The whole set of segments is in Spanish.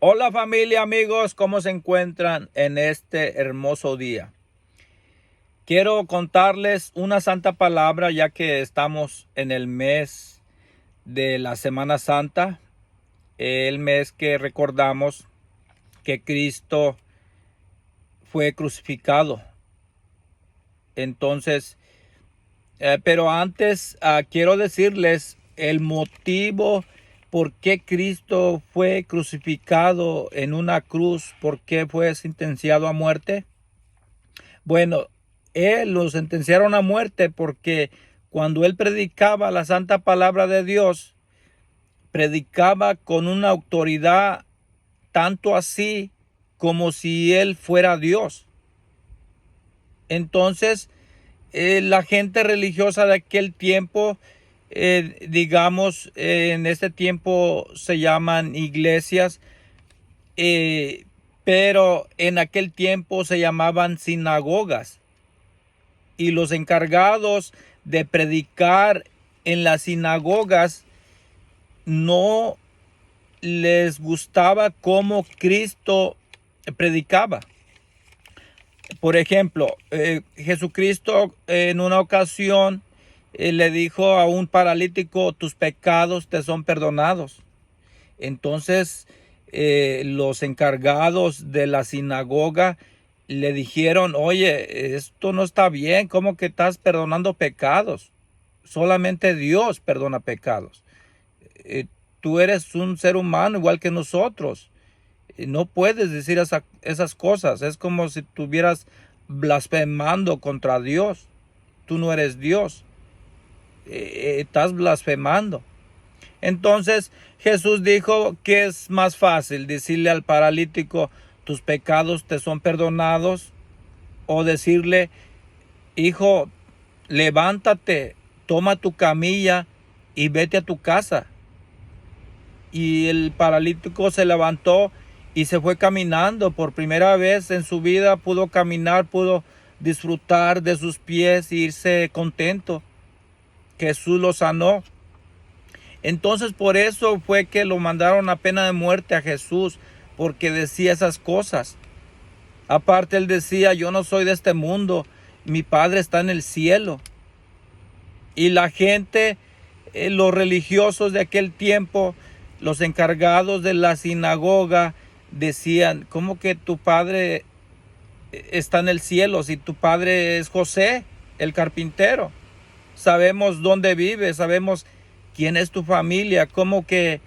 Hola familia, amigos, ¿cómo se encuentran en este hermoso día? Quiero contarles una santa palabra ya que estamos en el mes de la Semana Santa, el mes que recordamos que Cristo fue crucificado. Entonces, pero antes quiero decirles el motivo por qué Cristo fue crucificado en una cruz, por qué fue sentenciado a muerte. Bueno, él lo sentenciaron a muerte porque cuando él predicaba la santa palabra de Dios, predicaba con una autoridad tanto así como si él fuera Dios. Entonces, la gente religiosa de aquel tiempo, en este tiempo se llaman iglesias, pero en aquel tiempo se llamaban sinagogas. Y los encargados de predicar en las sinagogas no les gustaba cómo Cristo predicaba. Por ejemplo, Jesucristo en una ocasión le dijo a un paralítico: tus pecados te son perdonados. Entonces los encargados de la sinagoga le dijeron: oye, esto no está bien, ¿cómo que estás perdonando pecados? Solamente Dios perdona pecados. Eh, Tú eres un ser humano igual que nosotros. No puedes decir esas cosas. Es como si estuvieras blasfemando contra Dios. Tú no eres Dios. Estás blasfemando. Entonces Jesús dijo que es más fácil decirle al paralítico: tus pecados te son perdonados, o decirle: hijo, levántate, toma tu camilla y vete a tu casa. Y el paralítico se levantó y se fue caminando. Por primera vez en su vida pudo caminar, pudo disfrutar de sus pies e irse contento. Jesús lo sanó. Entonces por eso fue que lo mandaron a pena de muerte a Jesús, porque decía esas cosas. Aparte él decía: yo no soy de este mundo, mi Padre está en el cielo. Y la gente, los religiosos de aquel tiempo, los encargados de la sinagoga, decían: ¿cómo que tu Padre está en el cielo si tu padre es José, el carpintero? Sabemos dónde vive, sabemos quién es tu familia. ¿Cómo que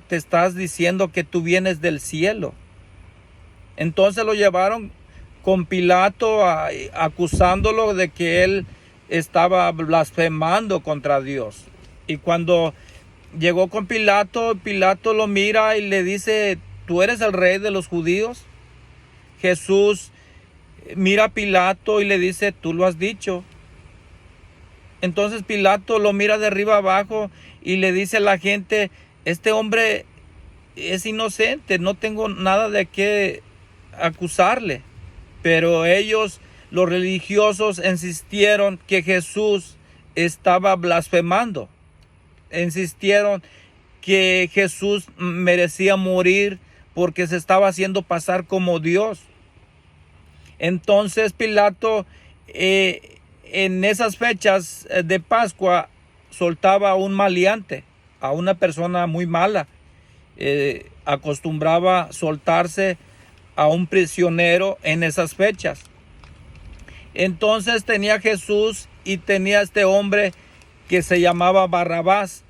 te estás diciendo que tú vienes del cielo? Entonces lo llevaron con Pilato acusándolo de que él estaba blasfemando contra Dios. Y cuando llegó con Pilato, Pilato lo mira y le dice: ¿tú eres el rey de los judíos? Jesús mira a Pilato y le dice: tú lo has dicho. Entonces Pilato lo mira de arriba abajo y le dice a la gente: este hombre es inocente, no tengo nada de qué acusarle. Pero ellos, los religiosos, insistieron que Jesús estaba blasfemando. Insistieron que Jesús merecía morir porque se estaba haciendo pasar como Dios. Entonces Pilato, en esas fechas de Pascua, soltaba a un maleante, a una persona muy mala. Acostumbraba soltarse a un prisionero en esas fechas. Entonces tenía Jesús y tenía este hombre que se llamaba Barrabás.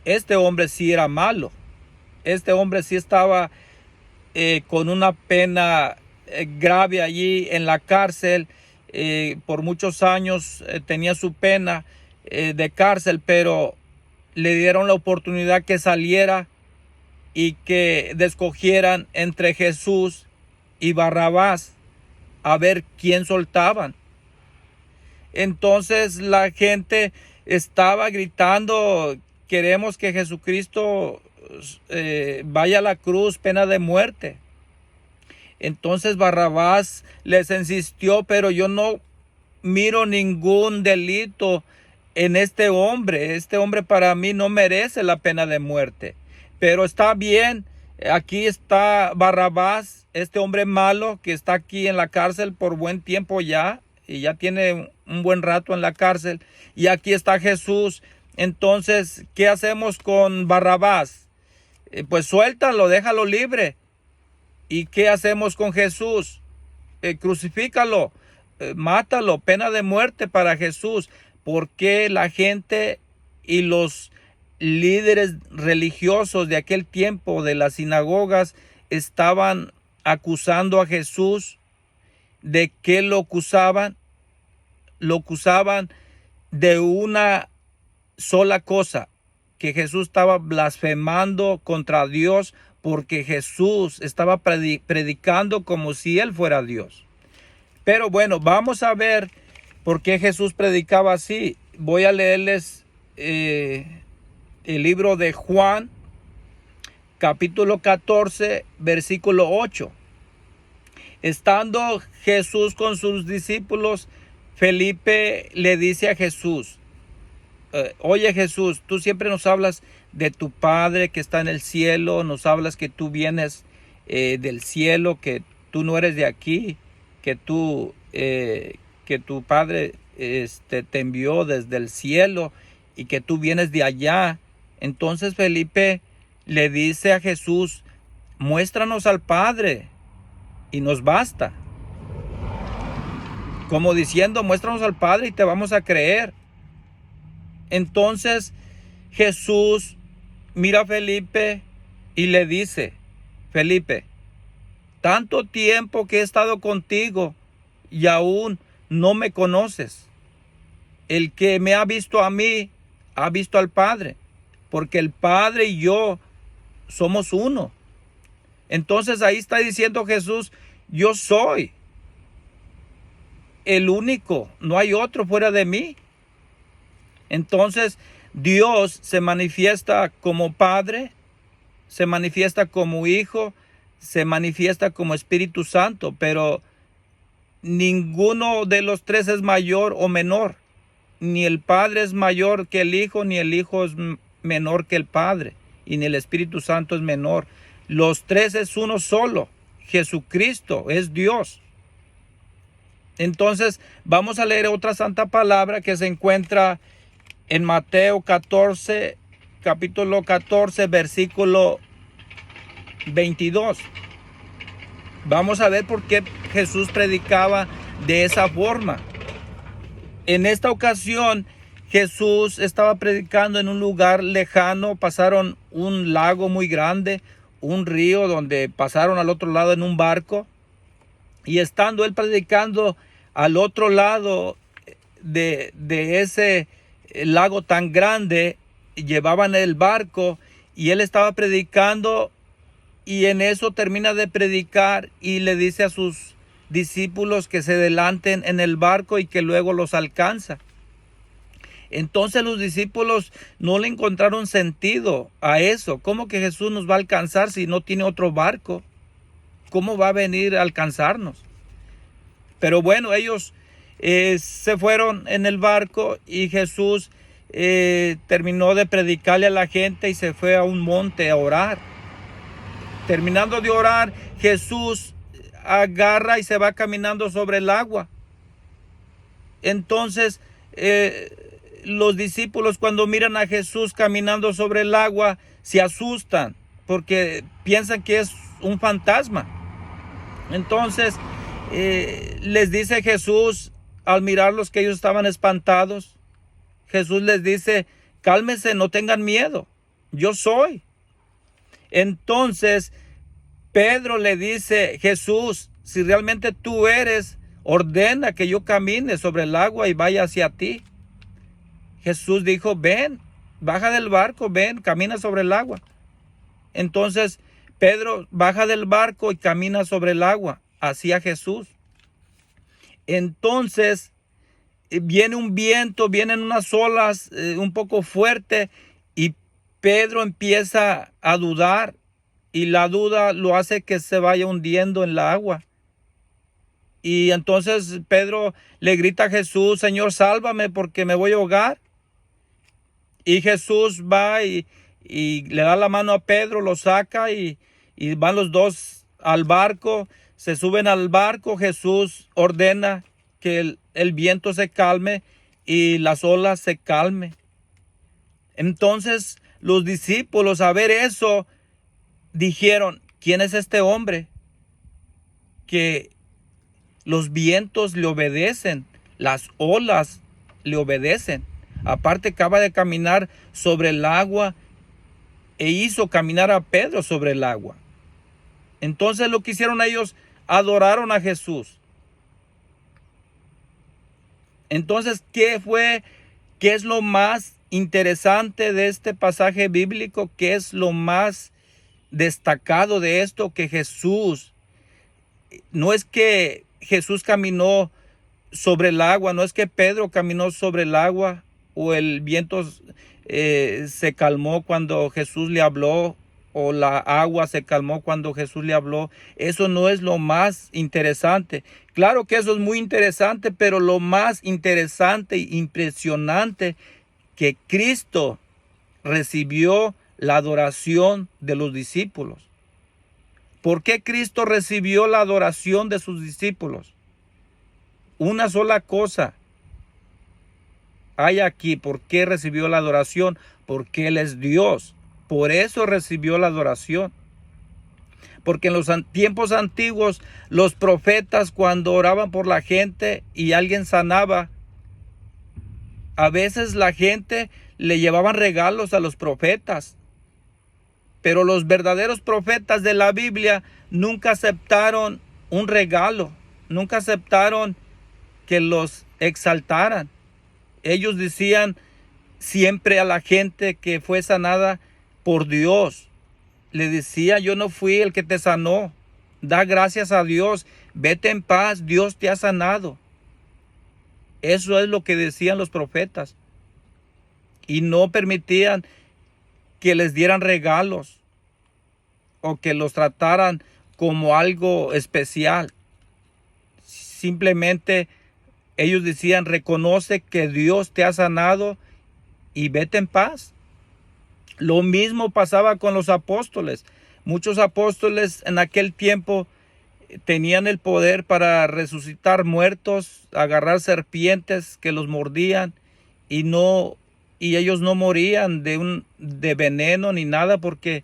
Este hombre sí era malo. Este hombre sí estaba con una pena grave allí en la cárcel. Por muchos años tenía su pena de cárcel, pero le dieron la oportunidad que saliera y que escogieran entre Jesús y Barrabás a ver quién soltaban. Entonces la gente estaba gritando: queremos que Jesucristo vaya a la cruz, pena de muerte. Entonces Barrabás les insistió: pero yo no miro ningún delito en este hombre. Este hombre para mí no merece la pena de muerte. Pero está bien, Aquí está Barrabás, este hombre malo que está aquí en la cárcel por buen tiempo ya, y ya tiene un buen rato en la cárcel. Y aquí está Jesús. Entonces, ¿qué hacemos con Barrabás? Pues suéltalo, déjalo libre. ¿Y qué hacemos con Jesús? Crucifícalo, mátalo, pena de muerte para Jesús. Porque la gente y los líderes religiosos de aquel tiempo de las sinagogas estaban acusando a Jesús? ¿De qué lo acusaban? Lo acusaban de una sola cosa, que Jesús estaba blasfemando contra Dios, porque Jesús estaba predicando como si Él fuera Dios. Pero bueno, vamos a ver por qué Jesús predicaba así. Voy a leerles el libro de Juan, capítulo 14, versículo 8. Estando Jesús con sus discípulos, Felipe le dice a Jesús: oye Jesús, tú siempre nos hablas de tu Padre que está en el cielo, nos hablas que tú vienes del cielo, que tú no eres de aquí, que tu Padre te envió desde el cielo y que tú vienes de allá. Entonces Felipe le dice a Jesús: muéstranos al Padre y nos basta. Como diciendo, muéstranos al Padre y te vamos a creer. Entonces Jesús mira a Felipe y le dice: Felipe, tanto tiempo que he estado contigo y aún no me conoces. El que me ha visto a mí, ha visto al Padre, porque el Padre y yo somos uno. Entonces ahí está diciendo Jesús: yo soy el único, no hay otro fuera de mí. Entonces Dios se manifiesta como Padre, se manifiesta como Hijo, se manifiesta como Espíritu Santo, pero ninguno de los tres es mayor o menor. Ni el Padre es mayor que el Hijo, ni el Hijo es menor que el Padre, y ni el Espíritu Santo es menor. Los tres es uno solo. Jesucristo es Dios. Entonces vamos a leer otra santa palabra que se encuentra en Mateo 14, capítulo 14, versículo 22. Vamos a ver por qué Jesús predicaba de esa forma. En esta ocasión Jesús estaba predicando en un lugar lejano. Pasaron un lago muy grande, un río donde pasaron al otro lado en un barco. Y estando él predicando al otro lado de ese lago tan grande, llevaban el barco y él estaba predicando, y en eso termina de predicar y le dice a sus discípulos que se adelanten en el barco y que luego los alcanza. Entonces los discípulos no le encontraron sentido a eso. ¿Cómo que Jesús nos va a alcanzar si no tiene otro barco? ¿Cómo va a venir a alcanzarnos? Pero bueno, ellos se fueron en el barco y Jesús terminó de predicarle a la gente y se fue a un monte a orar. Terminando de orar, Jesús agarra y se va caminando sobre el agua. Entonces los discípulos, cuando miran a Jesús caminando sobre el agua, se asustan porque piensan que es un fantasma. Entonces les dice Jesús, al mirarlos que ellos estaban espantados, Jesús les dice: cálmense, no tengan miedo, yo soy. Entonces Pedro le dice: Jesús, si realmente tú eres, ordena que yo camine sobre el agua y vaya hacia ti. Jesús dijo: ven, baja del barco, ven, camina sobre el agua. Entonces Pedro baja del barco y camina sobre el agua hacia Jesús. Entonces viene un viento, vienen unas olas un poco fuerte, y Pedro empieza a dudar, y la duda lo hace que se vaya hundiendo en la agua. Y entonces Pedro le grita a Jesús: Señor, sálvame porque me voy a ahogar. Y Jesús va y le da la mano a Pedro, lo saca y y van los dos al barco, se suben al barco, Jesús ordena que el viento se calme y las olas se calmen. Entonces los discípulos, a ver eso, dijeron, ¿quién es este hombre que los vientos le obedecen, las olas le obedecen? Aparte acaba de caminar sobre el agua e hizo caminar a Pedro sobre el agua. Entonces lo que hicieron ellos, adoraron a Jesús. Entonces, ¿qué es lo más interesante de este pasaje bíblico? ¿Qué es lo más destacado de esto? Que Jesús, no es que Jesús caminó sobre el agua, no es que Pedro caminó sobre el agua o el viento se calmó cuando Jesús le habló, o la agua se calmó cuando Jesús le habló. Eso no es lo más interesante. Claro que eso es muy interesante, pero lo más interesante e impresionante, que Cristo recibió la adoración de los discípulos. ¿Por qué Cristo recibió la adoración de sus discípulos? Una sola cosa hay aquí. ¿Por qué recibió la adoración? Porque Él es Dios. Por eso recibió la adoración. Porque en los tiempos antiguos, los profetas, cuando oraban por la gente y alguien sanaba, a veces la gente le llevaban regalos a los profetas. Pero los verdaderos profetas de la Biblia nunca aceptaron un regalo, nunca aceptaron que los exaltaran. Ellos decían siempre a la gente que fue sanada por Dios, le decía, yo no fui el que te sanó, da gracias a Dios, vete en paz, Dios te ha sanado. Eso es lo que decían los profetas. Y no permitían que les dieran regalos o que los trataran como algo especial. Simplemente ellos decían, reconoce que Dios te ha sanado y vete en paz. Lo mismo pasaba con los apóstoles. Muchos apóstoles en aquel tiempo tenían el poder para resucitar muertos, agarrar serpientes que los mordían y ellos no morían de veneno ni nada, porque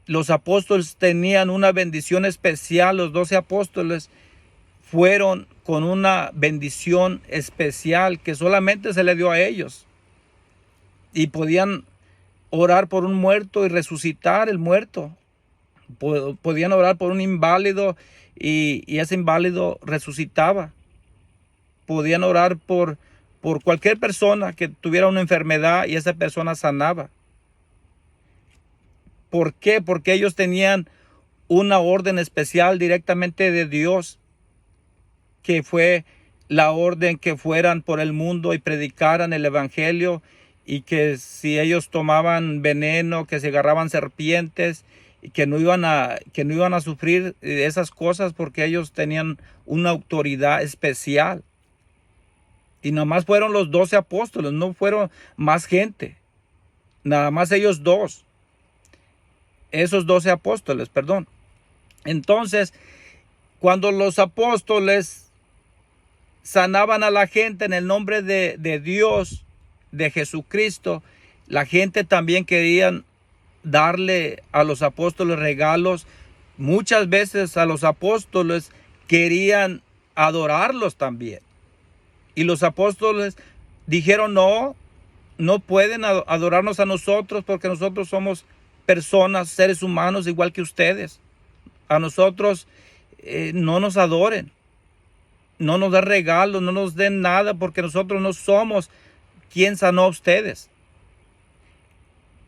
los apóstoles tenían una bendición especial. Los 12 apóstoles fueron con una bendición especial que solamente se le dio a ellos, y podían orar por un muerto y resucitar el muerto. Podían orar por un inválido y ese inválido resucitaba. Podían orar por cualquier persona que tuviera una enfermedad y esa persona sanaba. ¿Por qué? Porque ellos tenían una orden especial directamente de Dios, que fue la orden que fueran por el mundo y predicaran el evangelio, y que si ellos tomaban veneno, que se agarraban serpientes, y que no iban a sufrir esas cosas, porque ellos tenían una autoridad especial. Y nomás fueron los 12 apóstoles, no fueron más gente, nada más ellos dos, esos 12 apóstoles, perdón. Entonces, cuando los apóstoles sanaban a la gente en el nombre de Dios, de Jesucristo, la gente también querían darle a los apóstoles regalos. Muchas veces a los apóstoles querían adorarlos también. Y los apóstoles dijeron, no pueden adorarnos a nosotros, porque nosotros somos personas, seres humanos igual que ustedes. A nosotros no nos adoren, no nos den regalos, no nos den nada, porque nosotros no somos quien sanó a ustedes.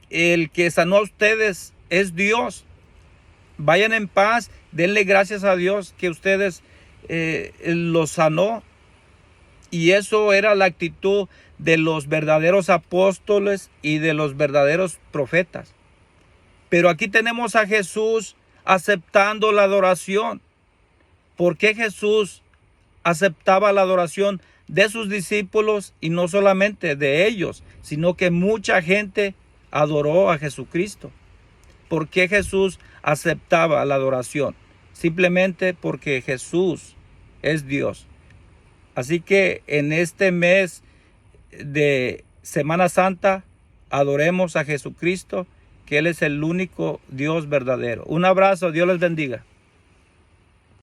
El que sanó a ustedes es Dios. Vayan en paz, denle gracias a Dios que ustedes los sanó. Y eso era la actitud de los verdaderos apóstoles y de los verdaderos profetas. Pero aquí tenemos a Jesús aceptando la adoración. ¿Por qué Jesús aceptaba la adoración de sus discípulos, y no solamente de ellos, sino que mucha gente adoró a Jesucristo? ¿Por qué Jesús aceptaba la adoración? Simplemente porque Jesús es Dios. Así que en este mes de Semana Santa, adoremos a Jesucristo, que Él es el único Dios verdadero. Un abrazo, Dios les bendiga.